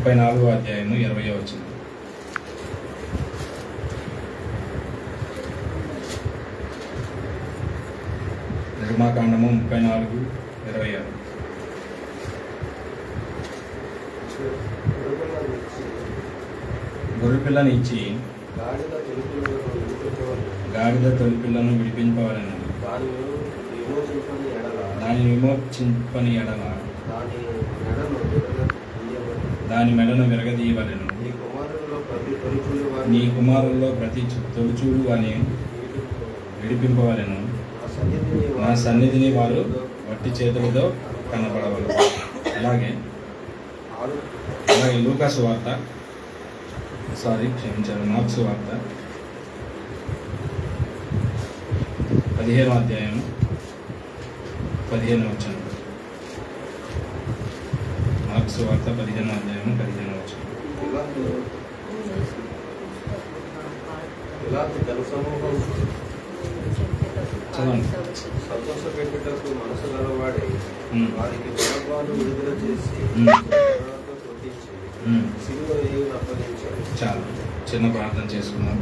34వ అధ్యాయము 20వ వచనం. నిర్గమాకాండము 34:26. గొర్రెపిల్లని ఇచ్చి గాడిద తొలిపిల్లను విడిపింపవలెను. దాని విమోచింపని ఎడల దాని మెడను విరగదీయవలెను. నీ కుమారుల్లో ప్రతి తొలిచూలు అని విడిపింపవలెను. నా సన్నిధిని వారు వట్టి చేతులతో కనపడవలెను. అలాగే లూకాసు వార్త మార్క్స్ వార్త 15వ అధ్యాయం 15వ వచనం. మార్క్స్ వార్త 15వ అధ్యాయం 15వ వచనం. సంతోషపెట్టుటకు మనసు గలవాడే వారికి బరబ్బను విడుదల చేసి సిలువ వేయుటకు అప్పగించాడు. చాలా చిన్న ప్రార్థన చేసుకున్నాం.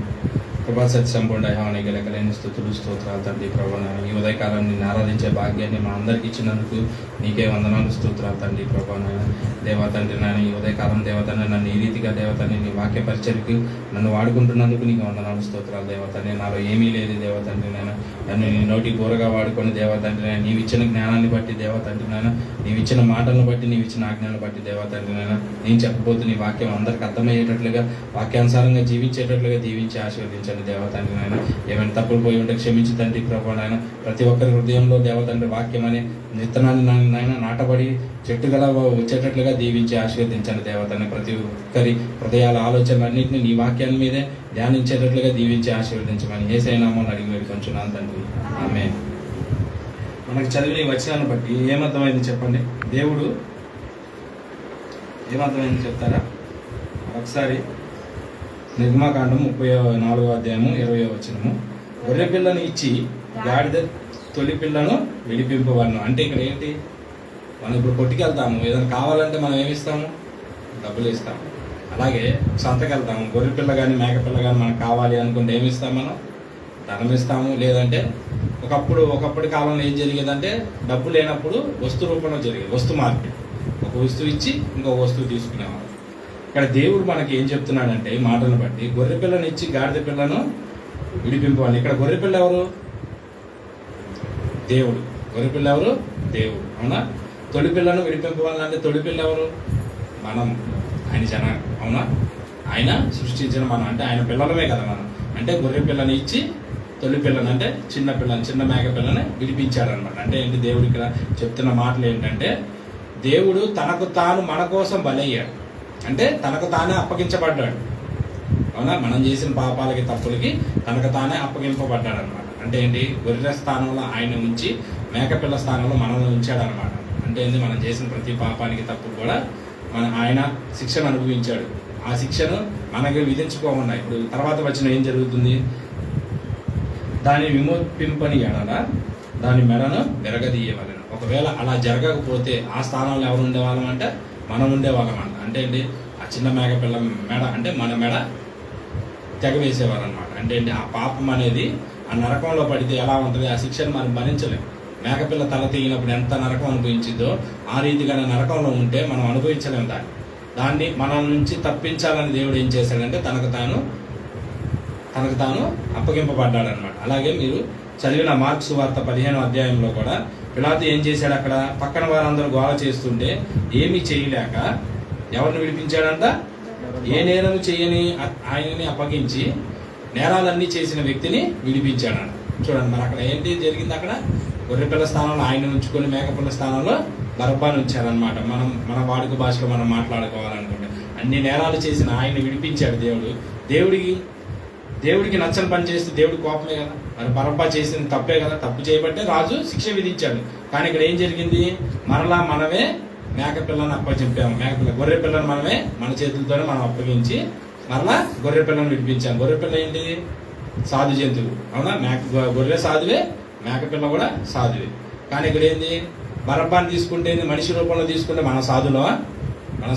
కృపా సత్య సంపూర్ణ యెహోవానికి లెక్కలేని స్తుతులు స్తోత్రాలు తండ్రి ప్రభువా. ఈ ఉదయకాలం నిన్ను ఆరాధించే భాగ్యాన్ని మా అందరికి ఇచ్చినందుకు నీకే వందనాలు స్తోత్రాలు తండ్రి ప్రభువా. దేవా తండ్రి నాయన ఈ ఉదయకాలం దేవతని నన్ను ఈ రీతిగా దేవతని నీ వాక్య పరిచర్కి నన్ను వాడుకుంటున్నందుకు నీకు వందనాలు స్తోత్రాలు దేవతండ్రి. నాలో ఏమీ లేదు దేవతండ్రి నాయన, నన్ను నీ నోటి కూరగా వాడుకొని దేవతండ్రి నాయన నీవిచ్చిన జ్ఞానాన్ని బట్టి దేవతండ్రి నాయన నీవిచ్చిన మాటలను బట్టి నీవిచ్చిన ఆజ్ఞలను బట్టి దేవతండ్రి నాయన నేను చెప్పబోతు నీ వాక్యం అందరికి అర్థమయ్యేటట్లుగా వాక్యానుసారంగా జీవించేటట్లుగా దీవించి ఆశీర్వదించండి దేవతండ్రి నాయన. ఏమైనా తప్పులు పోయి ఉంటే క్షమించి తండ్రి ప్రభువా నాయన. ప్రతి ఒక్కరి హృదయంలో దేవతండ్రి వాక్యం అనే విత్తనాన్ని నాయన నాటబడి చెట్టుగల వచ్చేటట్లుగా దీవించి ఆశీర్వదించండి దేవతని. ప్రతి ఒక్కరి హృదయాల ఆలోచనలన్నింటినీ నీ వాక్యాన్ని మీదే ధ్యానించేటట్లుగా దీవించి ఆశీర్వదించమని యేసయ్య నామములో అడిగి వేడుకొంచున్నాను తండ్రి. ఆమేన్. మనకు చదివిన ఈ వచనాన్ని బట్టి ఏమర్థమైంది చెప్పండి? దేవుడు ఏమర్థమైంది చెప్తారా? ఒకసారి నిర్గమాకాండం 34వ అధ్యాయము 20వ వచనము. గొర్రె పిల్లను ఇచ్చి గాడిద తొలి పిల్లను విడిపింపవలను. అంటే ఇక్కడ ఏంటి? మనం ఇప్పుడు కొట్టుకెళ్తాము, ఏదైనా కావాలంటే మనం ఏమిస్తాము? డబ్బులు ఇస్తాము. అలాగే సంతకి వెళ్తాము, గొర్రె పిల్ల కానీ మేక పిల్ల కానీ మనకు కావాలి అనుకుంటే ఏమి ఇస్తాం? మనం ధనం ఇస్తాము. లేదంటే ఒకప్పటి కాలంలో ఏం జరిగేదంటే డబ్బు లేనప్పుడు వస్తు రూపంలో జరిగేది, వస్తు మార్కెట్. ఒక వస్తువు ఇచ్చి ఇంకొక వస్తువు తీసుకునేవారు. ఇక్కడ దేవుడు మనకి ఏం చెప్తున్నాడంటే ఈ మాటలను బట్టి గొర్రె పిల్లను ఇచ్చి గాడిద పిల్లను విడిపింపవాలి. ఇక్కడ గొర్రె పిల్ల ఎవరు? దేవుడు. గొర్రె పిల్ల ఎవరు? దేవుడు. అవునా? తొలి పిల్లను విడిపింపవాలంటే తొలి పిల్ల ఎవరు? మనం, ఆయన జనం. అవునా? ఆయన సృష్టించిన మనం, అంటే ఆయన పిల్లలమే కదా మనం. అంటే గొర్రె పిల్లని ఇచ్చి తొలి పిల్లని అంటే చిన్న పిల్లని, చిన్న మేక పిల్లని విడిపించాడనమాట. అంటే ఏంటి? దేవుడు ఇక్కడ చెప్తున్న మాటలు ఏంటంటే దేవుడు తనకు తాను మన కోసం బలయ్యాడు. అంటే తనకు తానే అప్పగించబడ్డాడు. అవునా? మనం చేసిన పాపాలకి తప్పులకి తనకు తానే అప్పగింపబడ్డాడు అనమాట. అంటే ఏంటి? గొర్రె స్థానంలో ఆయన ఉంచి మేకపిల్ల స్థానంలో మనల్ని ఉంచాడు అనమాట. అంటే ఏంటి? మనం చేసిన ప్రతి పాపానికి తప్పు కూడా ఆయన శిక్షను అనుభవించాడు. ఆ శిక్షను మనకి విధించుకోకుండా ఇప్పుడు తర్వాత వచ్చిన ఏం జరుగుతుంది? దాన్ని విమోపింపని ఎడల దాని మెడను విరగదీయవలెను. ఒకవేళ అలా జరగకపోతే ఆ స్థానంలో ఎవరు ఉండేవాళ్ళం అంటే మనం ఉండేవాళ్ళం అంట. అంటే ఏంటి? ఆ చిన్న మేకపిల్ల మెడ అంటే మన మెడ తెగవేసేవారు అనమాట. అంటే ఏంటి? ఆ పాపం అనేది ఆ నరకంలో పడితే ఎలా ఉంటుంది? ఆ శిక్షను మనం భరించలేము. మేకపిల్ల తల తీగినప్పుడు ఎంత నరకం అనుభవించిందో ఆ రీతిగా నరకంలో ఉంటే మనం అనుభవించలేము. దాన్ని మన నుంచి తప్పించాలని దేవుడు ఏం చేశాడంటే తనకు తాను అప్పగింపబడ్డాడు అనమాట. అలాగే మీరు చదివిన మార్క్స్ వార్త 15వ అధ్యాయంలో కూడా పిలాతు ఏం చేశాడు? అక్కడ పక్కన వారందరూ గోల చేస్తుంటే ఏమీ చేయలేక ఎవరిని విడిపించాడంట? ఏ నేరము చేయని ఆయనని అప్పగించి నేరాలన్నీ చేసిన వ్యక్తిని విడిపించాడంట. చూడండి మరి అక్కడ ఏంటి జరిగింది? అక్కడ గొర్రెపిల్ల స్థానంలో ఆయన ఉంచుకొని మేకపిల్ల స్థానంలో బరబ్బాను ఉంచారనమాట. మన వాడుక భాషలో మనం మాట్లాడుకోవాలనుకుంటే అన్ని నేరాలు చేసిన ఆయన్ని విడిపించాడు దేవుడు. దేవుడికి నచ్చని పని చేస్తే దేవుడి కోపమే కదా. మరి బరబ్బా చేసింది తప్పే కదా. తప్పు చేయబట్టే రాజు శిక్ష విధించాడు. కానీ ఇక్కడ ఏం జరిగింది? మరలా మనమే మేకపిల్లని అప్పచెప్పాము. గొర్రె పిల్లని మనమే మన చేతులతోనే మనం అప్పగించి మరలా గొర్రె పిల్లని విడిపించాము. గొర్రె పిల్ల ఏంటి? సాధు జంతువు. అవునా? గొర్రె సాధువే, మేకపిల్ల కూడా సాధువే. కానీ ఇక్కడ ఏంది? బరబ్బాని తీసుకుంటే మనిషి రూపంలో తీసుకుంటే మన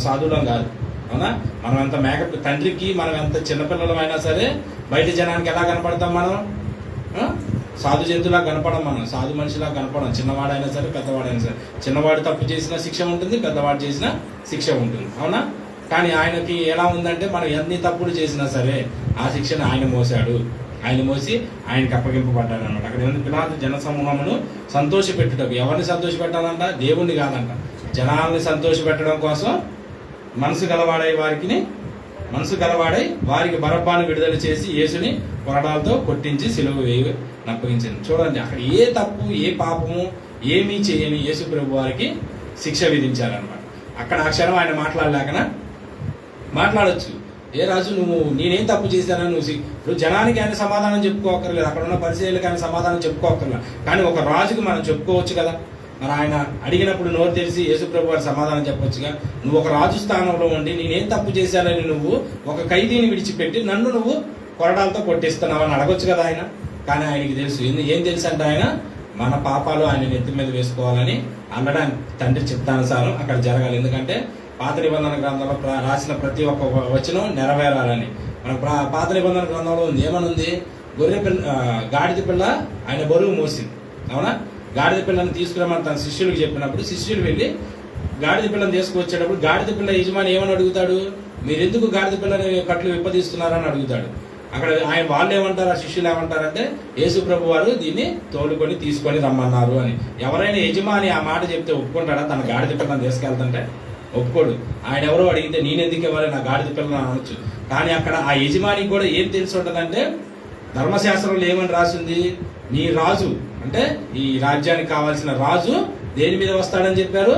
సాధులం కాదు. అవునా? మనం ఎంత తండ్రికి మనం ఎంత చిన్నపిల్లలమైనా సరే బయట జనానికి ఎలా కనపడతాం మనం? సాధు జంతువులా కనపడం, మనం సాధు మనిషిలా కనపడం. చిన్నవాడైనా సరే పెద్దవాడైనా సరే, చిన్నవాడు తప్పు చేసిన శిక్ష ఉంటుంది, పెద్దవాడు చేసిన శిక్ష ఉంటుంది, అవునా? కానీ ఆయనకి ఎలా ఉందంటే మనం ఎన్ని తప్పులు చేసినా సరే ఆ శిక్షను ఆయన మోసాడు, ఆయన మోసి ఆయనకి అప్పగింపబడ్డాడు అనమాట. అక్కడ ఏమైంది? పిలాతు జనసమూహమును సంతోషపెట్టుటకు. ఎవరిని సంతోషపెట్టాలంట? దేవుణ్ణి కాదంట, జనాల్ని సంతోషపెట్టడం కోసం మనసు గలవాడై వారికి బరబ్బాను విడుదల చేసి యేసుని కొరడాలతో కొట్టించి సిలువ వేయి అప్పగించింది. చూడండి, అక్కడ ఏ తప్పు ఏ పాపము ఏమీ చేయని యేసు ప్రభు వారికి శిక్ష విధించారనమాట. అక్కడ అక్షరం ఆయన మాట్లాడలేకనా? మాట్లాడొచ్చు. ఏ రాజు నువ్వు నేనేం తప్పు చేశానని నువ్వు జనానికి ఆయన సమాధానం చెప్పుకోకర్లేదు, అక్కడ ఉన్న పరిచయాలకు ఆయన సమాధానం చెప్పుకోకర్లేదు. కానీ ఒక రాజుకి మనం చెప్పుకోవచ్చు కదా. మరి ఆయన అడిగినప్పుడు నోరు తెలిసి యేసుప్రభు వారి సమాధానం చెప్పొచ్చుగా. నువ్వు ఒక రాజు స్థానంలో ఉండి నేనేం తప్పు చేశానని నువ్వు ఒక ఖైదీని విడిచిపెట్టి నన్ను నువ్వు కొరడాలతో కొట్టిస్తున్నావు అని అడగొచ్చు కదా ఆయన. కానీ ఆయనకి తెలుసు. ఏం తెలుసు అంటే ఆయన మన పాపాలు ఆయన నెత్తి మీద వేసుకోవాలని అనడానికి తండ్రి చిత్తానుసారం అక్కడ జరగాలి. ఎందుకంటే పాత నిబంధన గ్రంథంలో రాసిన ప్రతి ఒక్క వచనం నెరవేరాలని. మనకు పాత నిబంధన గ్రంథంలో ఉంది, ఏమనుంది? గాడిద పిల్ల ఆయన బరువు మోసింది, అవునా? గాడిద పిల్లని తీసుకురమ్మని తన శిష్యులకు చెప్పినప్పుడు శిష్యులు వెళ్ళి గాడిద పిల్లని తీసుకువచ్చేటప్పుడు గాడిద పిల్ల యజమాని ఏమని అడుగుతాడు? మీరు ఎందుకు గాడిద పిల్లని కట్లు విప్పదీస్తున్నారని అడుగుతాడు. అక్కడ వాళ్ళు ఏమంటారు, ఆ శిష్యులు ఏమంటారంటే యేసు ప్రభు వారు దీన్ని తోలుకొని తీసుకొని రమ్మన్నారు అని. ఎవరైనా యజమాని ఆ మాట చెప్తే ఒప్పుకుంటాడా? తన గాడిద పిల్లని తీసుకెళ్తుంటే ఒప్పుకోడు. ఆయన ఎవరో అడిగితే నేనెందుకు ఇవ్వాలి నా గాడిద పిల్లని అనొచ్చు. కానీ అక్కడ ఆ యజమానికి కూడా ఏం తెలిసి ఉంటుందంటే ధర్మశాస్త్రంలో ఏమని రాసింది? నీ రాజు అంటే ఈ రాజ్యానికి కావాల్సిన రాజు దేని మీద వస్తాడని చెప్పారు?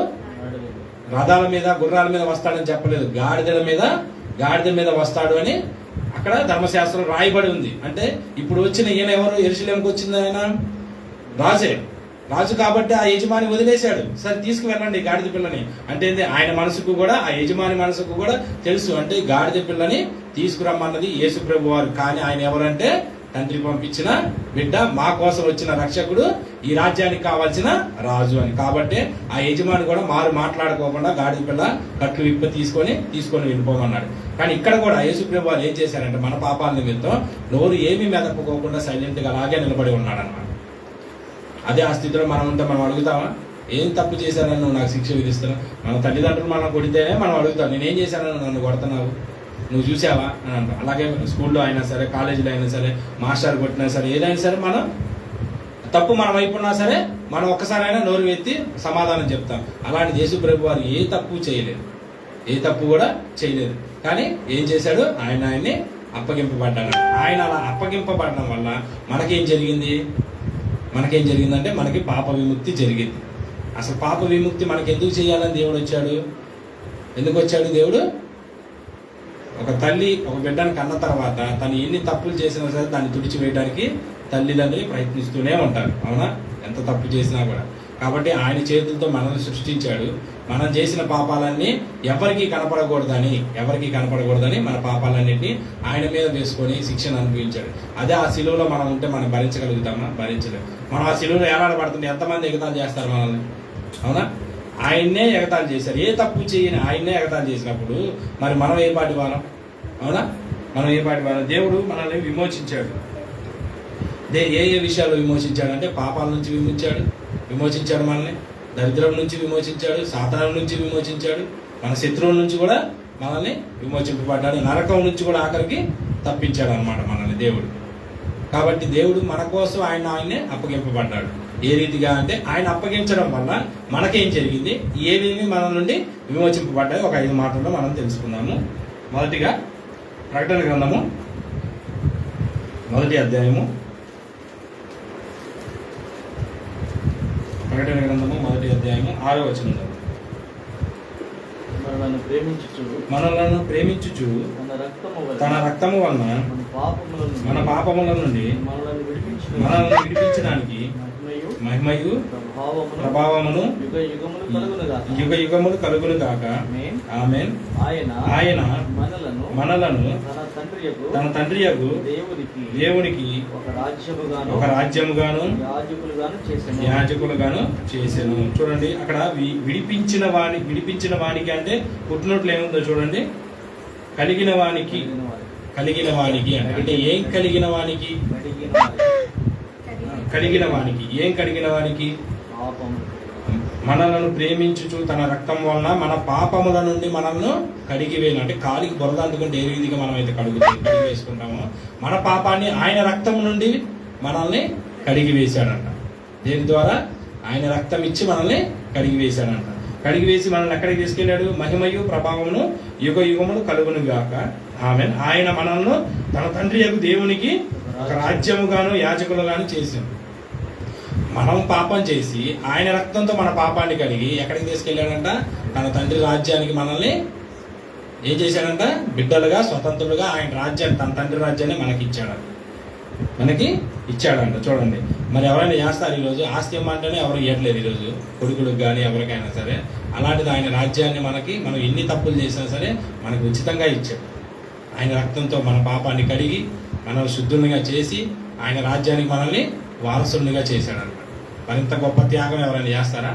రథాల మీద గుర్రాల మీద వస్తాడని చెప్పలేదు, గాడిద మీద వస్తాడు అని అక్కడ ధర్మశాస్త్రం రాయబడి ఉంది. అంటే ఇప్పుడు వచ్చిన ఈయన ఎవరు? యెరూషలేముకి వచ్చింది ఆయన రాజు కాబట్టి ఆ యజమాని వదిలేశాడు. సరే తీసుకువెళ్ళండి గాడిద పిల్లని అంటే ఆయన మనసుకు కూడా, ఆ యజమాని మనసుకు కూడా తెలుసు. అంటే గాడిద పిల్లని తీసుకురమ్మన్నది యేసు ప్రభు వారు. కానీ ఆయన ఎవరంటే తండ్రి పంపించిన బిడ్డ, మా కోసం వచ్చిన రక్షకుడు, ఈ రాజ్యానికి కావాల్సిన రాజు అని. కాబట్టి ఆ యజమాని కూడా మాట్లాడుకోకుండా గాడిద పిల్ల కట్లు తీసుకొని వెళ్ళిపోమన్నాడు. కానీ ఇక్కడ కూడా యేసు ప్రభు వారు ఏం చేశారంటే మన పాపాల నిమిత్తం నోరు ఏమీ మెదపుకోకుండా సైలెంట్ గా అలాగే నిలబడి ఉన్నాడు అన్నమాట. అదే ఆ స్థితిలో మనం ఉంటే మనం అడుగుతామా? ఏం తప్పు చేశానని నువ్వు నాకు శిక్ష విధిస్తున్నావు? మన తల్లిదండ్రులు మనం కొడితేనే మనం అడుగుతాం, నేనేం చేశానని నన్ను కొడుతున్నావు, నువ్వు చూసావా అని అంటాం. అలాగే స్కూల్లో అయినా సరే, కాలేజీలో అయినా సరే, మాస్టర్ కొట్టినా సరే, ఏదైనా సరే మనం తప్పు మన వైపు ఉన్నా సరే మనం ఒక్కసారైనా నోరు ఎత్తి సమాధానం చెప్తాం. అలాంటి యేసు ప్రభు వారు ఏ తప్పు చేయలేదు, ఏ తప్పు కూడా చేయలేదు. కానీ ఏం చేశాడు? ఆయన్ని అప్పగింపబడ్డాడు. ఆయన అలా అప్పగింపబడడం వల్ల మనకేం జరిగిందంటే మనకి పాప విముక్తి జరిగింది. అసలు పాప విముక్తి మనకి ఎందుకు చేయాలని దేవుడు వచ్చాడు? ఎందుకు వచ్చాడు దేవుడు? ఒక తల్లి ఒక బిడ్డను కన్న తర్వాత తను ఎన్ని తప్పులు చేసినా సరే దాన్ని తుడిచివేయడానికి తల్లిదండ్రులు ప్రయత్నిస్తూనే ఉంటారు, అవునా? ఎంత తప్పు చేసినా కూడా. కాబట్టి ఆయన చేతులతో మనల్ని సృష్టించాడు. మనం చేసిన పాపాలన్నీ ఎవరికి కనపడకూడదని మన పాపాలన్నింటినీ ఆయన మీద వేసుకొని శిక్షను అనుభవించాడు. అదే ఆ శిలువలో మనం ఉంటే మనం భరించగలుగుతామా? భరించలేము. మనం ఆ శిలువలో ఏలాడబడుతుంది, ఎంతమంది ఎగతాళి చేస్తారు మనల్ని, అవునా? ఆయన్నే ఎగతాళి చేశారు. ఏ తప్పు చేయని ఆయన్నే ఎగతాళి చేసినప్పుడు మరి మనం ఏ పాటి వారం, అవునా? మనం ఏ పాటి వారం? దేవుడు మనల్ని విమోచించాడు. ఏ విషయాలు విమోచించాడు అంటే పాపాల నుంచి విమోచించాడు మనల్ని, దరిద్రం నుంచి విమోచించాడు, సాతాను నుంచి విమోచించాడు, మన శత్రువుల నుంచి కూడా మనల్ని విమోచింపబడ్డాడు, నరకం నుంచి కూడా ఆఖరికి తప్పించాడు అన్నమాట మనల్ని దేవుడు. కాబట్టి దేవుడు మన కోసం ఆయన్నే అప్పగింపబడ్డాడు. ఏ రీతిగా అంటే ఆయన అప్పగించడం వల్ల మనకేం జరిగింది, ఏమేమి మన నుండి విమోచింపబడ్డాయి ఒక 5 మాటల్లో మనం తెలుసుకుందాము. మొదటిగా ప్రకటన గ్రంథము 1వ అధ్యాయము, ప్రకటన గ్రంథము 1వ అధ్యాయము 6వ వచనం. మనలను ప్రేమించుచు తన రక్తము వలన మన పాపముల నుండి మనల్ని విడిపించడానికి మహిమయు ప్రభావమును యుగ యుగములు కలుగును గాక. ఆమేన్. ఆయన మనలను తన తండ్రియగు దేవునికి ఒక రాజ్యముగాను యాజకులుగాను చేసెను. చూడండి అక్కడ విడిపించిన వానికి అంటే పుట్టినట్లు ఏముందో చూడండి. కలిగిన వానికి అంటే ఏం కలిగిన వానికి? కలిగిన వానికి ఏం కలిగిన వానికి? మనలను ప్రేమించుచు తన రక్తం వలన మన పాపముల నుండి మనల్ని కడిగివేను. అంటే కాలికి బురద అందుకుంటే ఏ రీతిగా మనం అయితే కడిగి వేసుకుంటామో మన పాపాన్ని ఆయన రక్తం నుండి మనల్ని కడిగి వేశాడంట. దేని ద్వారా? ఆయన రక్తం ఇచ్చి మనల్ని కడిగి వేశాడంట. కడిగి వేసి మనల్ని ఎక్కడికి తీసుకెళ్ళాడు? మహిమయు ప్రభావమును యుగ యుగములు కలుగును గాక ఆమేన్. ఆయన మనల్ని తన తండ్రి యొక్క దేవునికి ఒక రాజ్యముగాను యాజకులుగాను చేశాడు. మనం పాపం చేసి ఆయన రక్తంతో మన పాపాన్ని కడిగి ఎక్కడికి తీసుకెళ్ళాడంట? తన తండ్రి రాజ్యానికి మనల్ని ఏం చేశాడంట? బిడ్డలుగా, స్వతంత్రులుగా ఆయన రాజ్యాన్ని, తన తండ్రి రాజ్యాన్ని మనకి ఇచ్చాడంట. చూడండి, మరి ఎవరైనా చేస్తారు ఈరోజు? ఆస్తి ఇమ్మంటేనే ఎవరు ఇవ్వట్లేదు ఈరోజు, కొడుకులకు కానీ ఎవరికైనా సరే. అలాంటిది ఆయన రాజ్యాన్ని మనం ఎన్ని తప్పులు చేసినా సరే మనకు ఉచితంగా ఇచ్చాడు. ఆయన రక్తంతో మన పాపాన్ని కడిగి మనల్ని శుద్ధులుగా చేసి ఆయన రాజ్యానికి మనల్ని వారసులుగా చేశాడు. మరి ఇంత గొప్ప త్యాగం ఎవరైనా చేస్తారా?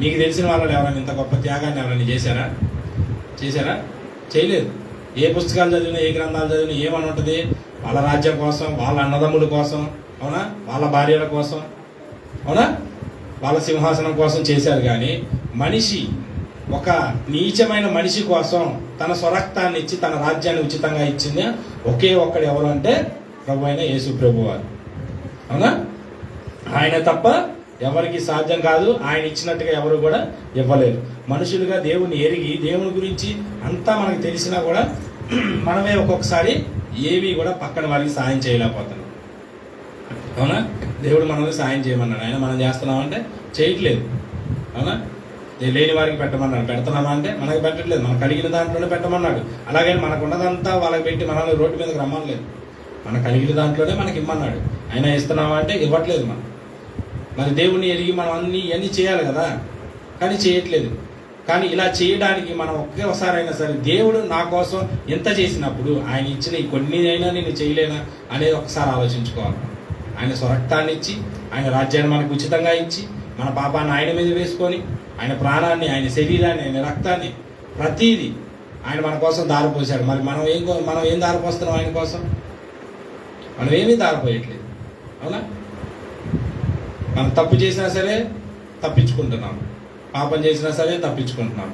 మీకు తెలిసిన వాళ్ళు ఎవరైనా ఇంత గొప్ప త్యాగాన్ని ఎవరైనా చేశారా? చేయలేదు. ఏ పుస్తకాలు చదివినా, ఏ గ్రంథాలు చదివినా ఏమని ఉంటుంది? వాళ్ళ రాజ్యం కోసం, వాళ్ళ అన్నదమ్ముల కోసం, అవునా, వాళ్ళ భార్యల కోసం, అవునా, వాళ్ళ సింహాసనం కోసం చేశారు. కానీ మనిషి, ఒక నీచమైన మనిషి కోసం తన స్వరక్తాన్ని ఇచ్చి తన రాజ్యాన్ని ఉచితంగా ఇచ్చింది ఒకే ఒక్కడు ఎవరు అంటే ప్రభు అయిన యేసు ప్రభు వారు. అవునా? ఆయన తప్ప ఎవరికి సాధ్యం కాదు. ఆయన ఇచ్చినట్టుగా ఎవరు కూడా ఇవ్వలేరు. మనుషులుగా దేవుని ఎరిగి దేవుని గురించి అంతా మనకు తెలిసినా కూడా మనమే ఒక్కొక్కసారి ఏవి కూడా పక్కన వారికి సాయం చేయలేకపోతున్నాం. అవునా? దేవుడు మనల్ని సాయం చేయమన్నాడు. ఆయన మనం చేస్తున్నామంటే చేయట్లేదు. అవునా? లేని వారికి పెట్టమన్నాడు. పెడుతున్నామా అంటే మనకి పెట్టట్లేదు. మనకు కలిగిన దాంట్లోనే పెట్టమన్నాడు. అలాగే మనకున్నదంతా వాళ్ళకి పెట్టి మనల్ని రోడ్డు మీదకి రమ్మనలేదు. మన కలిగిన దాంట్లోనే మనకి ఇమ్మన్నాడు. అయినా ఇస్తున్నామా అంటే ఇవ్వట్లేదు. మనం మరి దేవుణ్ణి ఎరిగి మనం ఇవన్నీ చేయాలి కదా, కానీ చేయట్లేదు. కానీ ఇలా చేయడానికి మనం ఒక్కసారి అయినా సరే దేవుడు నా కోసం ఎంత చేసినప్పుడు ఆయన ఇచ్చిన ఈ కొన్ని అయినా నేను చేయలేనా అనేది ఒకసారి ఆలోచించుకోవాలి. ఆయన స్వరక్తాన్ని ఇచ్చి, ఆయన రాజ్యాన్ని మనకు ఉచితంగా ఇచ్చి, మన పాపాన్ని ఆయన మీద వేసుకొని, ఆయన ప్రాణాన్ని, ఆయన శరీరాన్ని, ఆయన రక్తాన్ని, ప్రతీది ఆయన మన కోసం దారిపోసాడు. మరి మనం ఏం దారిపోస్తున్నాం ఆయన కోసం? మనం ఏమీ దారిపోయట్లేదు. అవునా? మనం తప్పు చేసినా సరే తప్పించుకుంటున్నాం, పాపం చేసినా సరే తప్పించుకుంటున్నాం.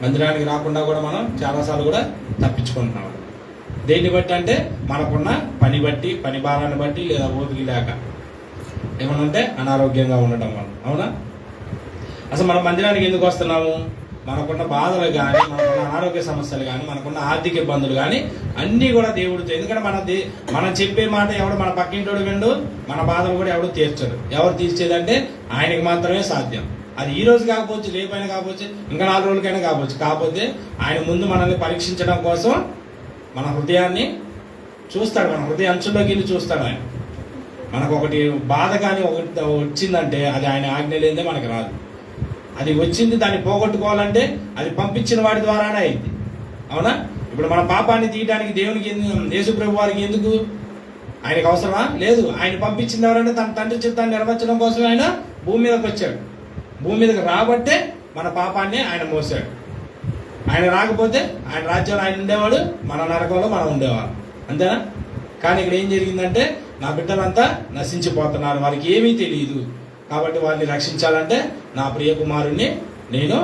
మందిరానికి రాకుండా కూడా మనం చాలాసార్లు కూడా తప్పించుకుంటున్నాం. దేన్ని బట్టి అంటే మనకున్న పని బట్టి, పని భారాన్ని బట్టి, లేదా ఓపిక లేక, ఏమనంటే అనారోగ్యంగా ఉండటం వల్ల. అవునా? అసలు మనం మందిరానికి ఎందుకు వస్తున్నాము? మనకున్న బాధలు కానీ, మనకున్న అనారోగ్య సమస్యలు కానీ, మనకున్న ఆర్థిక ఇబ్బందులు కానీ అన్నీ కూడా దేవుడితో. ఎందుకంటే మనం చెప్పే మాట ఎవడు మన పక్కింటోడు విండు, మన బాధలు కూడా ఎవడు తీర్చడు. ఎవరు తీర్చేదంటే ఆయనకి మాత్రమే సాధ్యం. అది ఈ రోజు కాకపోవచ్చు, రేపైనా కాకపోవచ్చు, ఇంకా 4 రోజులకైనా కాకపోవచ్చు. కాకపోతే ఆయన ముందు మనల్ని పరీక్షించడం కోసం మన హృదయాన్ని చూస్తాడు. మన హృదయ అంచుల్లోకి వెళ్ళి చూస్తాడు ఆయన. మనకు ఒకటి బాధ కానీ ఒకటి వచ్చిందంటే అది ఆయన ఆజ్ఞ లేదే మనకి రాదు. అది వచ్చింది, దాన్ని పోగొట్టుకోవాలంటే అది పంపించిన వాడి ద్వారానే అయింది. అవునా? ఇప్పుడు మన పాపాన్ని తీయడానికి దేవునికి, యేసు ప్రభు వారికి ఎందుకు? ఆయనకు అవసరమా? లేదు. ఆయన పంపించింది ఎవరంటే తన తండ్రి చిత్తాన్ని నెరవేర్చడం కోసం ఆయన భూమి మీదకి వచ్చాడు. భూమి మీదకి రాబట్టే మన పాపాన్ని ఆయన మోసాడు. ఆయన రాకపోతే ఆయన రాజ్యంలో ఆయన ఉండేవాడు, మన నరకంలో మనం ఉండేవాళ్ళం. అంతేనా? కానీ ఇక్కడ ఏం జరిగిందంటే నా బిడ్డలంతా నశించిపోతున్నారు, వారికి ఏమీ తెలియదు. కాబట్టి వారిని రక్షించాలంటే నా ప్రియ కుమారుణ్ణి నేను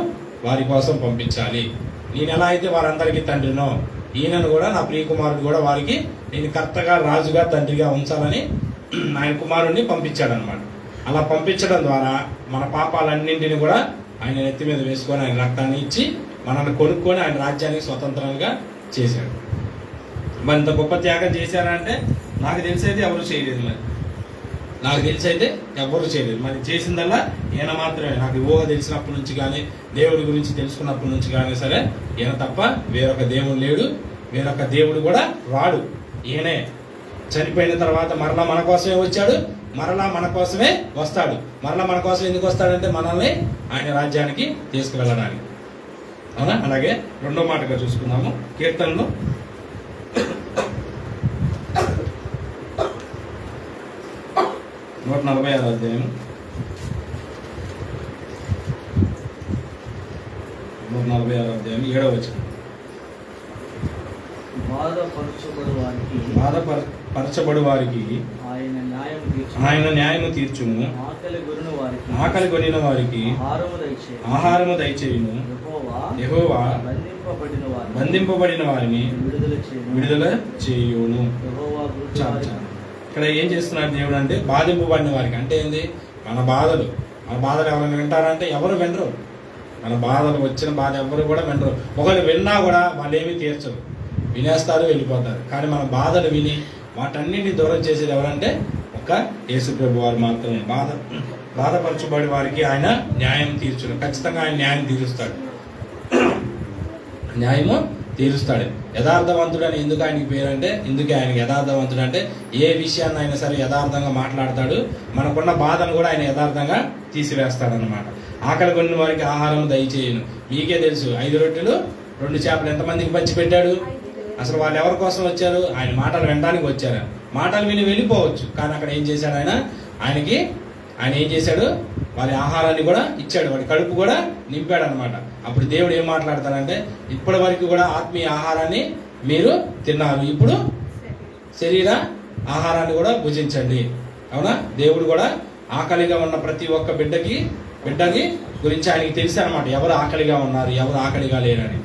వారి కోసం పంపించాలి. నేను ఎలా అయితే వారందరికీ తండ్రినో, ఈయనను కూడా నా ప్రియ కుమారుడు కూడా వారికి నేను కర్తగా, రాజుగా, తండ్రిగా ఉంచాలని ఆయన కుమారుణ్ణి పంపించాడనమాట. అలా పంపించడం ద్వారా మన పాపాలన్నింటినీ కూడా ఆయన నెత్తి మీద వేసుకొని ఆయన రక్తాన్ని ఇచ్చి మనల్ని కొనుక్కొని ఆయన రాజ్యానికి స్వతంత్రంగా చేశాడు. మరి ఇంత గొప్ప త్యాగం చేశారంటే నాకు తెలిసైతే ఎవరు చేయలేదు. నాకు తెలిసైతే ఎవరు చేయలేదు. మరి చేసిందల్లా ఈయన మాత్రమే. నాకు ఊహ తెలిసినప్పటి నుంచి కానీ, దేవుడి గురించి తెలుసుకున్నప్పటి నుంచి కానీ సరే, ఈయన తప్ప వేరొక దేవుడు లేడు, వేరొక దేవుడు కూడా రాడు. ఈయనే చనిపోయిన తర్వాత మరలా మన కోసమే వచ్చాడు, మరలా మన కోసమే వస్తాడు. మరలా మన కోసం ఎందుకు వస్తాడంటే మనల్ని ఆయన రాజ్యానికి తీసుకువెళ్ళడానికి. అవునా? అలాగే రెండో మాటగా చూసుకుందాము. కీర్తనలు 146 అధ్యాయం 7వ వచనం. బాధపరచబడు వారికి ఆయన న్యాయము తీర్చును. ఆకలి కొనిన వారికి ఆహారము దయచేయును. యెహోవా బంధింపబడిన వారిని విడుదల చేయును. ఇక్కడ ఏం చేస్తున్నాడు దేవుడు అంటే, బాధింపబడిన వారికి అంటే ఏంది? మన బాధలు ఎవరైనా వింటారంటే ఎవరు వినరు. మన బాధలు వచ్చిన బాధ ఎవరు కూడా వినరు. ఒకరు విన్నా కూడా వాళ్ళు ఏమీ తీర్చరు, వినేస్తారు, వెళ్ళిపోతారు. కానీ మన బాధలు విని వాటన్నిటిని దూరం చేసేది ఎవరంటే ఒక యేసు ప్రభు వారు మాత్రమే. బాధపరచబడి వారికి ఆయన న్యాయం తీర్చును. ఖచ్చితంగా ఆయన న్యాయం తీరుస్తాడు, న్యాయము తీరుస్తాడు. యథార్థవంతుడు అని ఎందుకు ఆయనకి పేరంటే, ఎందుకే ఆయనకి యథార్థవంతుడు అంటే ఏ విషయాన్ని అయినా సరే యథార్థంగా మాట్లాడతాడు. మనకున్న బాధను కూడా ఆయన యథార్థంగా తీసివేస్తాడు అన్నమాట. ఆకలి కొన్న వారికి ఆహారం దయచేయను. మీకే తెలుసు, 5 రొట్టెలు 2 చేపలు ఎంతమందికి పంచి పెట్టాడు? అసలు వాళ్ళు ఎవరి కోసం వచ్చారు? ఆయన మాటలు వినడానికి వచ్చారు. మాటలు విని వెళ్ళిపోవచ్చు, కానీ అక్కడ ఏం చేశాడు ఆయన ఏం చేశాడు? వారి ఆహారాన్ని కూడా ఇచ్చాడు, వాడి కడుపు కూడా నింపాడు అనమాట. అప్పుడు దేవుడు ఏం మాట్లాడతాడంటే, ఇప్పటి వరకు కూడా ఆత్మీయ ఆహారాన్ని మీరు తిన్నారు, ఇప్పుడు శరీర ఆహారాన్ని కూడా భుజించండి. అవునా? దేవుడు కూడా ఆకలిగా ఉన్న ప్రతి ఒక్క బిడ్డకి గురించి ఆయనకి తెలుసు అనమాట, ఎవరు ఆకలిగా ఉన్నారు, ఎవరు ఆకలిగా లేరని.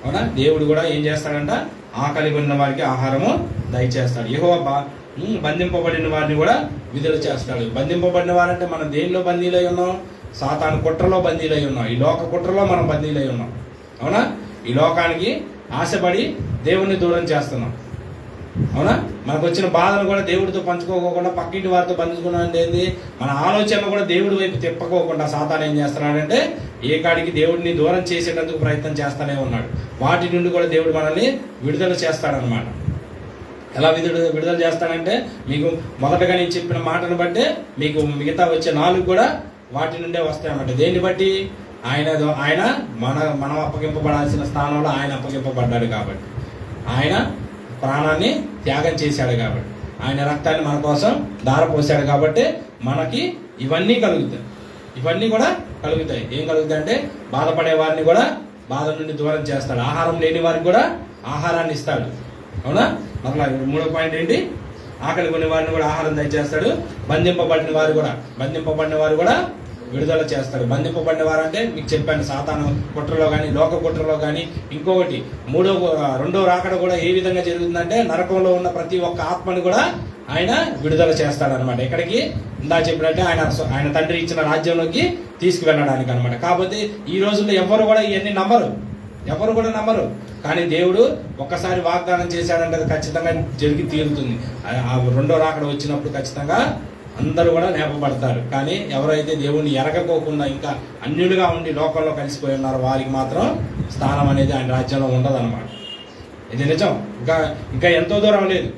అవునా? దేవుడు కూడా ఏం చేస్తాడంట? ఆకలి ఉన్న వారికి ఆహారము దయచేస్తాడు. యెహోవా బంధింపబడిన వారిని కూడా విడుదల చేస్తాడు. బంధింపబడిన వారంటే మనం దేనిలో బందీలై ఉన్నాం? సాతాను కుట్రలో బందీలై ఉన్నాం. ఈ లోక కుట్రలో మనం బందీలై ఉన్నాం. అవునా? ఈ లోకానికి ఆశపడి దేవుణ్ణి దూరం చేస్తున్నాం. అవునా? మనకు వచ్చిన బాధను కూడా దేవుడితో పంచుకోకుండా పక్కింటి వారితో పంచుకున్నాం. అంటే ఏంది? మన ఆలోచనలు కూడా దేవుడి వైపు తిప్పకోకుండా సాతాను ఏం చేస్తున్నాడంటే ఏ కాడికి దేవుడిని దూరం చేసేటందుకు ప్రయత్నం చేస్తూనే ఉన్నాడు. వాటి నుండి కూడా దేవుడు మనల్ని విడుదల చేస్తాడనమాట. ఎలా విడుదల చేస్తాడంటే, మీకు మొదటగా నేను చెప్పిన మాటను బట్టే మీకు మిగతా వచ్చే 4 కూడా వాటి నుండే వస్తాయన్నమాట. దేన్ని బట్టి? ఆయన మనం అప్పగింపబడాల్సిన స్థానంలో ఆయన అప్పగింపబడ్డాడు కాబట్టి, ఆయన ప్రాణాన్ని త్యాగం చేశాడు కాబట్టి, ఆయన రక్తాన్ని మన కోసం ధారపోసాడు కాబట్టి మనకి ఇవన్నీ కలుగుతాయి. ఇవన్నీ కూడా కలుగుతాయి. ఏం కలుగుతాయి అంటే, బాధపడే వారిని కూడా బాధ నుండి దూరం చేస్తాడు. ఆహారం లేని వారికి కూడా ఆహారాన్ని ఇస్తాడు. అవునా? అట్లా 3వ పాయింట్ ఏంటి? ఆకలి కొన్ని వారిని కూడా ఆహారం దయచేస్తాడు. బంధింపబడిన వారు కూడా విడుదల చేస్తాడు. బంధింపబడిన వారు అంటే మీకు చెప్పాను, సాతాను కుట్రలో కానీ లోక కుట్రలో కానీ. ఇంకొకటి రెండో రాకడ కూడా ఏ విధంగా జరుగుతుందంటే, నరకంలో ఉన్న ప్రతి ఒక్క ఆత్మని కూడా ఆయన విడుదల చేస్తాడనమాట. ఎక్కడికి? ఇందా చెప్పినట్టే ఆయన తండ్రి ఇచ్చిన రాజ్యంలోకి తీసుకువెళ్ళడానికి అనమాట. కాకపోతే ఈ రోజుల్లో ఎవరు కూడా ఇవన్నీ నమ్మరు. కానీ దేవుడు ఒక్కసారి వాగ్దానం చేశాడంటే అది ఖచ్చితంగా జరిగి తీరుతుంది. ఆ రెండో రాకడ వచ్చినప్పుడు ఖచ్చితంగా అందరూ కూడా లేపబడతారు. కానీ ఎవరైతే దేవుణ్ణి ఎరగకోకుండా ఇంకా అన్యులుగా ఉండి లోకంలో కలిసిపోయి ఉన్నారో వారికి మాత్రం స్థానం అనేది ఆయన రాజ్యంలో ఉండదన్నమాట. ఇది నిజం. ఇంకా ఎంతో దూరం లేదు.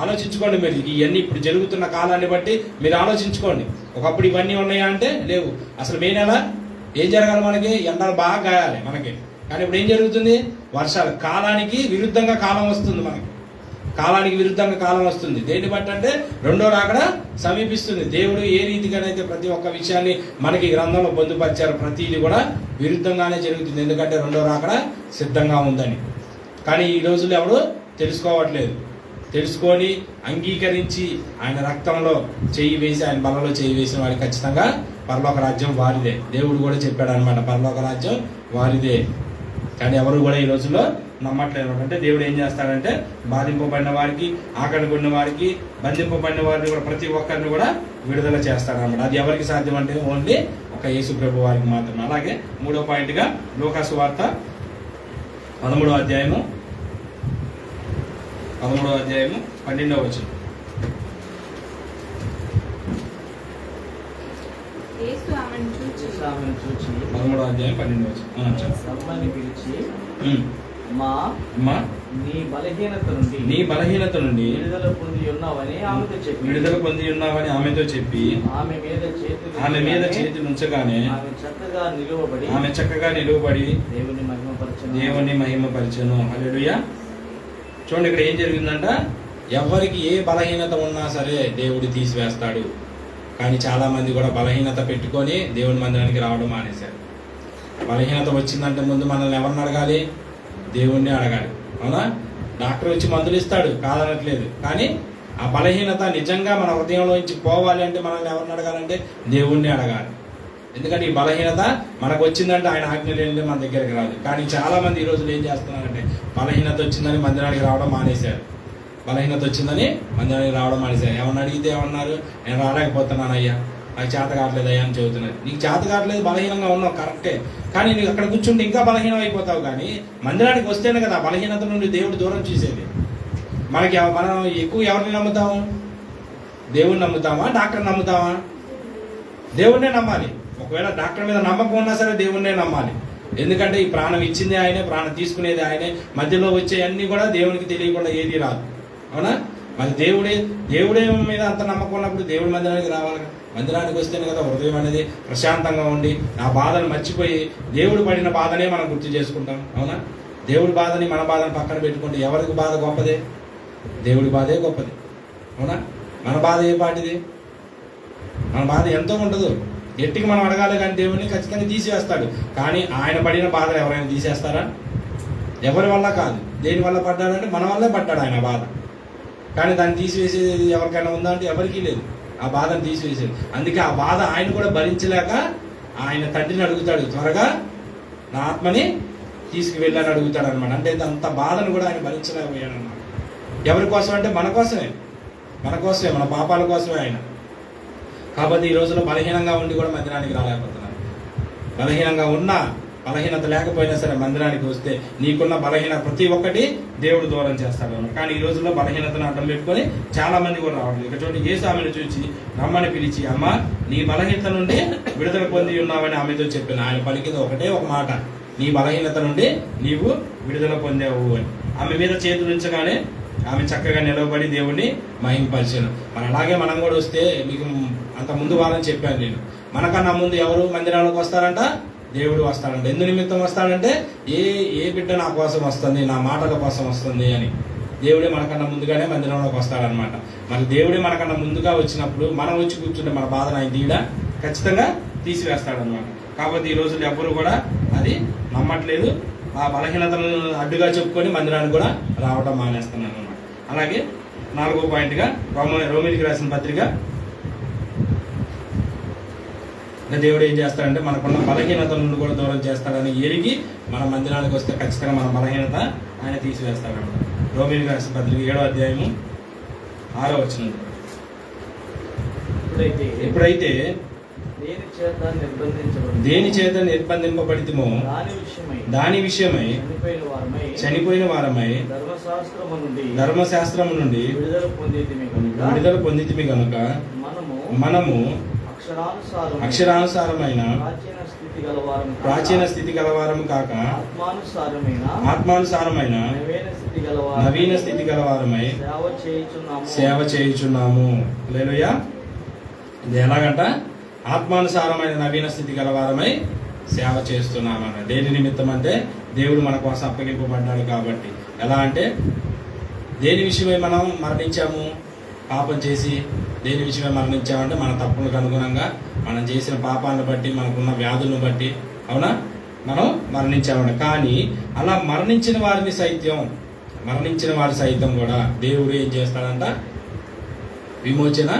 ఆలోచించుకోండి మీరు. ఇవన్నీ ఇప్పుడు జరుగుతున్న కాలాన్ని బట్టి మీరు ఆలోచించుకోండి. ఒకప్పుడు ఇవన్నీ ఉన్నాయా అంటే లేవు. అసలు మే నెల ఏం జరగాలి? మనకి ఎండలు బాగా గాయాలి మనకి. కానీ ఇప్పుడు ఏం జరుగుతుంది? వర్షాలు. కాలానికి విరుద్ధంగా కాలం వస్తుంది మనకి. కాలానికి విరుద్ధంగా కాలం వస్తుంది. దేన్ని బట్టి అంటే రెండో రాకడ సమీపిస్తుంది. దేవుడు ఏ రీతిగానైతే ప్రతి ఒక్క విషయాన్ని మనకి గ్రంథంలో పొందుపరిచారు, ప్రతిది కూడా విరుద్ధంగానే జరుగుతుంది. ఎందుకంటే రెండో రాకడ సిద్ధంగా ఉందని. కానీ ఈ రోజుల్లో ఎవడు తెలుసుకోవట్లేదు. తెలుసుకొని అంగీకరించి ఆయన రక్తంలో చెయ్యి వేసి, ఆయన బలలో చెయ్యి వేసిన వారికి ఖచ్చితంగా పరలోక రాజ్యం వారిదే. దేవుడు కూడా చెప్పాడు అనమాట, పరలోక రాజ్యం వారిదే. కానీ ఎవరు కూడా ఈ రోజుల్లో నమ్మట్లేదు. అంటే దేవుడు ఏం చేస్తాడంటే, బాధింపబడిన వారికి, ఆకలి కొన్న వారికి, బంధింపబడిన వారిని కూడా ప్రతి ఒక్కరిని కూడా విడుదల చేస్తాడన్నమాట. అది ఎవరికి సాధ్యం అంటే ఓన్లీ ఒక యేసు ప్రభు వారికి మాత్రమే. అలాగే 3వ పాయింట్గా లూకా సువార్త 13వ అధ్యాయము 12వ వచనం. యేసు ఆమెను చూచి 13వ అధ్యాయం 12వ వచనం. రమ్మని పిలిచి, మా నీ బలహీనత నుండి విడుదల పొంది ఉన్నావని ఆమెతో చెప్పి ఆమె మీద చేతులు ఉంచగానే ఆమె చక్కగా నిలువబడి దేవుని మహిమపరచెను. హల్లెలూయా. చూడండి, ఇక్కడ ఏం జరిగిందంట, ఎవరికి ఏ బలహీనత ఉన్నా సరే దేవుడు తీసివేస్తాడు. కానీ చాలా మంది కూడా బలహీనత పెట్టుకొని దేవుని మందిరానికి రావడం మానేశారు. బలహీనత వచ్చిందంటే ముందు మనల్ని ఎవరిని అడగాలి? దేవుణ్ణి అడగాలి. అవునా? డాక్టర్ వచ్చి మందులు ఇస్తాడు, కాదనట్లేదు. కానీ ఆ బలహీనత నిజంగా మన హృదయంలోంచి పోవాలి అంటే మనల్ని ఎవరిని అడగాలంటే దేవుణ్ణి అడగాలి. ఎందుకంటే ఈ బలహీనత మనకు వచ్చిందంటే ఆయన ఆజ్ఞ లేనిదే మన దగ్గరికి రాదు. కానీ చాలా మంది ఈ రోజులు ఏం చేస్తున్నారంటే బలహీనత వచ్చిందని మందిరానికి రావడం మానేశారు. బలహీనత వచ్చిందని మందిరానికి రావడం మానేశారు. ఏమన్నా అడిగితే ఏమన్నారు, నేను రాలేకపోతున్నాను అయ్యా, నాకు చేత కావట్లేదు అయ్యా అని చెబుతున్నారు. నీకు చేత కావట్లేదు, బలహీనంగా ఉన్నావు కరెక్టే, కానీ నీకు అక్కడ కూర్చుంటే ఇంకా బలహీనం అయిపోతావు. కానీ మందిరానికి వస్తేనే కదా బలహీనత నుండి దేవుడు దూరం చేసేది. మనం ఎక్కువ ఎవరిని నమ్ముతాము? దేవుడిని నమ్ముతామా, డాక్టర్ని నమ్ముతామా? దేవుణ్ణే నమ్మాలి. ఒకవేళ డాక్టర్ మీద నమ్మకం ఉన్నా సరే దేవుణ్ణే నమ్మాలి. ఎందుకంటే ఈ ప్రాణం ఇచ్చింది ఆయనే, ప్రాణం తీసుకునేది ఆయనే. మధ్యలో వచ్చే అన్ని కూడా దేవునికి తెలియకుండా ఏది రాదు, అవునా? మరి దేవుడే మీద అంత నమ్మకం ఉన్నప్పుడు దేవుడి మందిరానికి రావాలి. మందిరానికి వస్తేనే కదా హృదయం అనేది ప్రశాంతంగా ఉండి ఆ బాధను మర్చిపోయి దేవుడు పడిన బాధనే మనం గుర్తు చేసుకుంటాం, అవునా? దేవుడి బాధని మన బాధను పక్కన పెట్టుకుంటే ఎవరికి బాధ గొప్పదే? దేవుడి బాధే గొప్పది, అవునా? మన బాధ ఏ పాటిది? మన బాధ ఎంతో ఉండదు. గట్టికి మనం అడగాలి, కానీ దేవుడిని ఖచ్చితంగా తీసివేస్తాడు. కానీ ఆయన పడిన బాధలు ఎవరైనా తీసేస్తారా? ఎవరి వల్ల కాదు. దేని వల్ల పడ్డాడంటే మన వల్లే పడ్డాడు ఆయన బాధ. కానీ దాన్ని తీసివేసేది ఎవరికైనా ఉందా అంటే ఎవరికీ లేదు. ఆ బాధను తీసివేసేది. అందుకే ఆ బాధ ఆయన కూడా భరించలేక ఆయన తండ్రిని అడుగుతాడు, త్వరగా నా ఆత్మని తీసుకువెళ్ళని అడుగుతాడు అనమాట. అంటే అంత బాధను కూడా ఆయన భరించలేకపోయాడు అనమాట. ఎవరి కోసం అంటే మన కోసమే, మన పాపాల కోసమే ఆయన. కాబట్టి ఈ రోజుల్లో బలహీనంగా ఉండి కూడా మందిరానికి రాలేకపోతున్నారు. బలహీనత లేకపోయినా సరే మందిరానికి వస్తే నీకున్న బలహీనత ప్రతి ఒక్కటి దేవుడు దూరం చేస్తాడు అన్నమాట. కానీ ఈ రోజుల్లో బలహీనతను అడ్డం పెట్టుకొని చాలా మంది కూడా రావట్లేదు. ఇక్కడ చూడండి, యేసు ఆమెను చూసి రమ్మని పిలిచి, అమ్మ నీ బలహీనత నుండి విడుదల పొంది ఉన్నావని ఆమెతో చెప్పిన. ఆయన పలికింది ఒకటే ఒక మాట, నీ బలహీనత నుండి నీవు విడుదల పొందావు అని. ఆమె మీద చేతులు ఉంచగానే ఆమె చక్కగా నిలవబడి దేవుణ్ణి మహింపరిచాను. మరి అలాగే మనం కూడా వస్తే, మీకు అంత ముందు వారని చెప్పాను నేను, మనకన్నా ముందు ఎవరు మందిరాలకు వస్తారంట? దేవుడు వస్తాడంట. ఎందు నిమిత్తం వస్తాడంటే ఏ బిడ్డ నా కోసం వస్తుంది, నా మాటల కోసం వస్తుంది అని. దేవుడే మనకన్నా ముందుగానే మందిరంలోకి వస్తాడనమాట. మరి దేవుడే మనకన్నా ముందుగా వచ్చినప్పుడు మనం వచ్చి కూర్చుంటే మన బాధను ఆయన తీయడా ఖచ్చితంగా తీసివేస్తాడనమాట. కాబట్టి ఈ రోజులు ఎవ్వరు కూడా అది నమ్మట్లేదు. ఆ బలహీనతను అడ్డుగా చెప్పుకొని మందిరానికి కూడా రావడం మానేస్తున్నాను అనమాట. అలాగే 4వ పాయింట్గా రోమిలికి రాసిన పత్రిక, దేవుడు ఏం చేస్తాడంటే మనకున్న బలహీనత నుండి కూడా దూరం చేస్తాడని ఎరిగి మన మందిరానికి వస్తే ఖచ్చితంగా మన బలహీనత ఆయన తీసివేస్తాడన్నమాట. రోమిలికి రాసిన పత్రిక 7వ అధ్యాయము 6వ వచనం. ఎప్పుడైతే దేని చేత నిర్బంధింపబడితిమో దాని విషయమై చనిపోయిన వారమై ధర్మశాస్త్రము నుండి విడుదల పొందితిమి గనుక మనము అక్షరానుసారమైన ప్రాచీన స్థితి గలవారము కాక ఆత్మానుసారమైన నవీన స్థితి గలవారమై సేవ చేయుచున్నాము. హల్లెలూయా. ఇది ఎలాగంట? ఆత్మానుసారమైన నవీన స్థితి గలవారమై సేవ చేస్తున్నామన్న. దేని నిమిత్తం అంటే దేవుడు మన కోసం అప్పగింపబడ్డాడు కాబట్టి. ఎలా అంటే దేని విషయమై మనం మరణించాము? పాపం చేసి దేని విషయమై మరణించామంటే మన తప్పులకు అనుగుణంగా మనం చేసిన పాపాలను బట్టి, మనకున్న వ్యాధులను బట్టి, అవునా, మనం మరణించామంట. కానీ అలా మరణించిన వారి సైతం కూడా దేవుడు ఏం చేస్తాడంట? విమోచన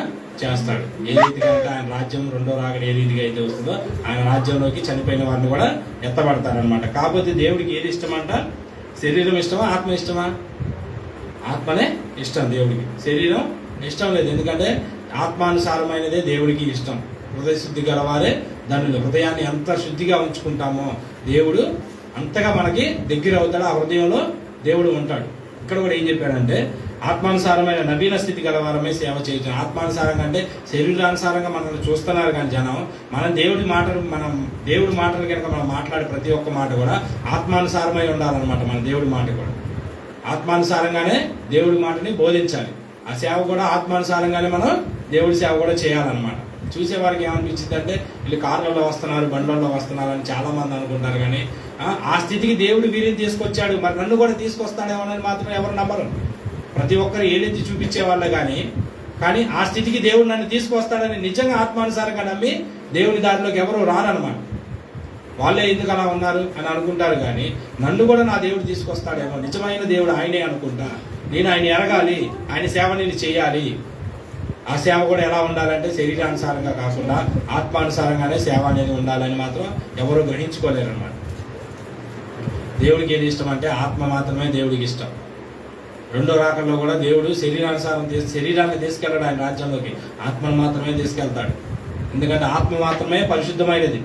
చేస్తాడు. ఏ రీతిగా అంటే ఆయన రాజ్యం రెండో రాకడ ఏ రీతిగా అయితే వస్తుందో ఆయన రాజ్యంలోకి చనిపోయిన వారిని కూడా ఎత్తబడతారనమాట. కాకపోతే దేవుడికి ఏది ఇష్టమంట? శరీరం ఇష్టమా, ఆత్మ ఇష్టమా? ఆత్మనే ఇష్టం దేవుడికి, శరీరం ఇష్టం లేదు. ఎందుకంటే ఆత్మానుసారమైనదే దేవుడికి ఇష్టం. హృదయ శుద్ధి గలవారే ధనులు. హృదయాన్ని ఎంత శుద్ధిగా ఉంచుకుంటామో దేవుడు అంతగా మనకి దగ్గర అవుతాడు. ఆ హృదయంలో దేవుడు ఉంటాడు. ఇక్కడ కూడా ఏం చెప్పాడంటే ఆత్మానుసారమైన నవీన స్థితి గలవారమే సేవ చేయొచ్చు. ఆత్మానుసారంగా అంటే శరీరానుసారంగా మనల్ని చూస్తున్నారు కానీ జనం, దేవుడి మాటలు కనుక మనం మాట్లాడే ప్రతి ఒక్క మాట కూడా ఆత్మానుసారమై ఉండాలన్నమాట. మన దేవుడి మాట కూడా ఆత్మానుసారంగానే దేవుడి మాటని బోధించాలి. ఆ సేవ కూడా ఆత్మానుసారంగానే మనం దేవుడి సేవ కూడా చేయాలన్నమాట. చూసే వారికి ఏమనిపించింది అంటే వీళ్ళు కార్లలో వస్తున్నారు, బండ్లలో వస్తున్నారు అని చాలా మంది అనుకుంటారు. కానీ ఆ స్థితికి దేవుడు వీరిని తీసుకొచ్చాడు, మరి నన్ను కూడా తీసుకొస్తాడేమోనని మాత్రం ఎవరు నమ్మరు. ప్రతి ఒక్కరు ఏలెత్తి చూపించే వాళ్ళే కానీ ఆ స్థితికి దేవుడు నన్ను తీసుకొస్తాడని నిజంగా ఆత్మానుసారంగా నమ్మి దేవుని దారిలోకి ఎవరు రారనమాట. వాళ్ళే ఎందుకు అలా ఉన్నారు అని అనుకుంటారు. కానీ నన్ను కూడా నా దేవుడు తీసుకొస్తాడేమో, నిజమైన దేవుడు ఆయనే అనుకుంటా. నేను ఆయన ఎరగాలి, ఆయన సేవ నేను చేయాలి. ఆ సేవ కూడా ఎలా ఉండాలంటే శరీరానుసారంగా కాకుండా ఆత్మానుసారంగానే సేవ అనేది ఉండాలని మాత్రం ఎవరు గ్రహించుకోలేరు అన్నమాట. దేవుడికి ఏది ఇష్టం అంటే ఆత్మ మాత్రమే దేవుడికి ఇష్టం. రెండో రాకల్లో కూడా దేవుడు శరీరాన్ని తీసుకెళ్ళాడు ఆయన రాజ్యంలోకి, ఆత్మను మాత్రమే తీసుకెళ్తాడు. ఎందుకంటే ఆత్మ మాత్రమే పరిశుద్ధమైనది.